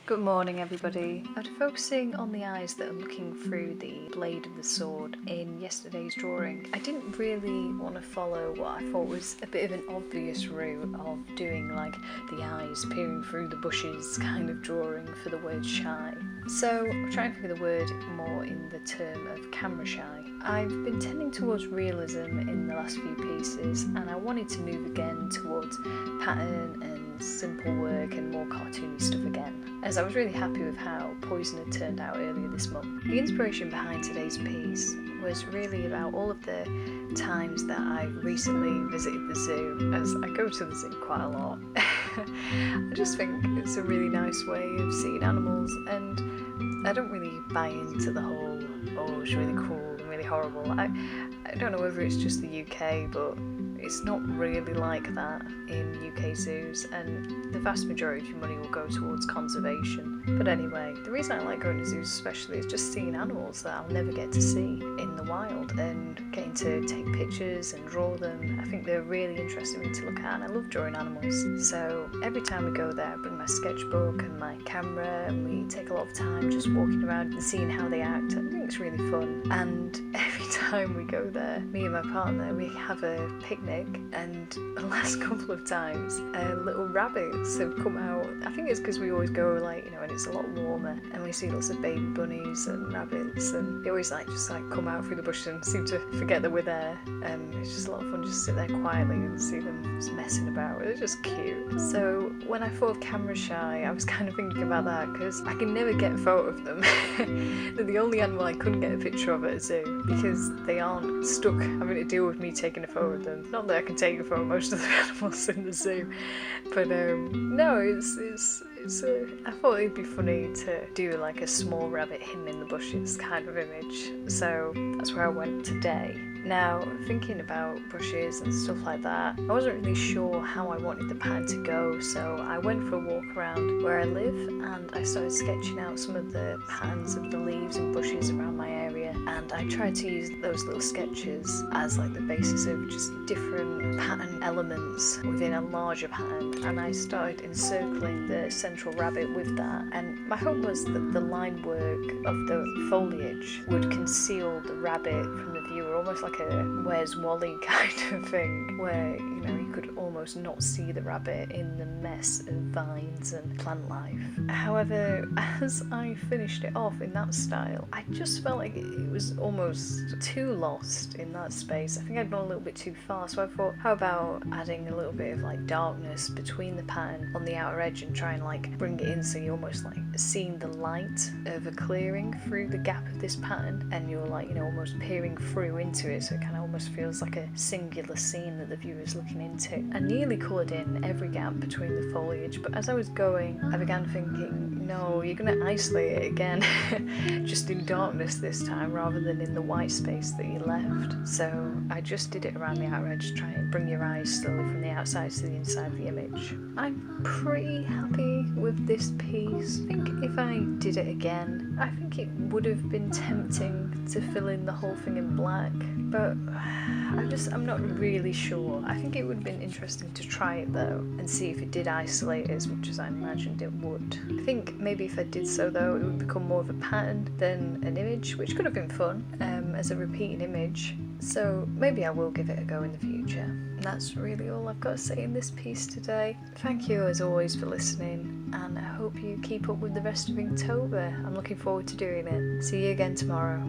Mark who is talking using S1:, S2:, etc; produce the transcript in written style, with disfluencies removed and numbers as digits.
S1: Good morning everybody. After focusing on the eyes that are looking through the blade of the sword in yesterday's drawing, I didn't really want to follow what I thought was a bit of an obvious route of doing like the eyes peering through the bushes kind of drawing for the word shy. So I'm trying to think of the word more in the term of camera shy. I've been tending towards realism in the last few pieces and I wanted to move again towards pattern and simple work and more cartoony stuff again, as I was really happy with how Poison had turned out earlier this month. The inspiration behind today's piece was really about all of the times that I recently visited the zoo, as I go to the zoo quite a lot. I just think it's a really nice way of seeing animals, and I don't really buy into the whole, oh, it's really cool and really horrible. I don't know whether it's just the UK, but it's not really like that in UK zoos, and the vast majority of your money will go towards conservation. But anyway, the reason I like going to zoos especially is just seeing animals that I'll never get to see in the wild and getting to take pictures and draw them. I think they're really interesting to look at, and I love drawing animals. So every time we go there, I bring my sketchbook and my camera, and we take a lot of time just walking around and seeing how they act. I think it's really fun. And every time we go there, me and my partner, we have a picnic, and the last couple of times little rabbits have come out. I think it's because we always go when it's a lot warmer, and we see lots of baby bunnies and rabbits, and they always just come out through the bush and seem to forget that we're there. It's just a lot of fun just to sit there quietly and see them just messing about. They're just cute. So when I thought of camera shy, I was kind of thinking about that because I can never get a photo of them. They're the only animal I couldn't get a picture of at a zoo because they aren't stuck having to deal with me taking a photo of them. Not that I can take a photo of most of the animals in the zoo, but no, I thought it'd be funny to do like a small rabbit hidden in the bushes kind of image, so that's where I went today. Now, thinking about brushes and stuff like that, I wasn't really sure how I wanted the pattern to go, so I went for a walk around where I live and I started sketching out some of the patterns of the leaves and bushes around my area, and I tried to use those little sketches as like the basis of just different pattern elements within a larger pattern, and I started encircling the central rabbit with that, and my hope was that the line work of the foliage would conceal the rabbit from the viewer, almost like a Where's Wally kind of thing, where you could almost not see the rabbit in the mess of vines and plant life. However, as I finished it off in that style, I just felt like it was almost too lost in that space. I think I'd gone a little bit too far, so I thought, how about adding a little bit of darkness between the pattern on the outer edge and try and bring it in so you're almost seeing the light of a clearing through the gap of this pattern, and you're almost peering through into it, so it kind of almost feels like a singular scene that the viewer's looking into. I nearly coloured in every gap between the foliage, but as I was going, I began thinking, no, you're going to isolate it again, just in darkness this time rather than in the white space that you left. So I just did it around the outer edge to try and bring your eyes slowly from the outside to the inside of the image. I'm pretty happy with this piece. I think if I did it again, I think it would have been tempting to fill in the whole thing in black, but I'm not really sure. I think it would have been interesting to try it though and see if it did isolate as much as I imagined it would. I think maybe if I did so though, it would become more of a pattern than an image, which could have been fun as a repeating image. So maybe I will give it a go in the future. And that's really all I've got to say in this piece today. Thank you as always for listening, and I hope you keep up with the rest of Inktober. I'm looking forward to doing it. See you again tomorrow.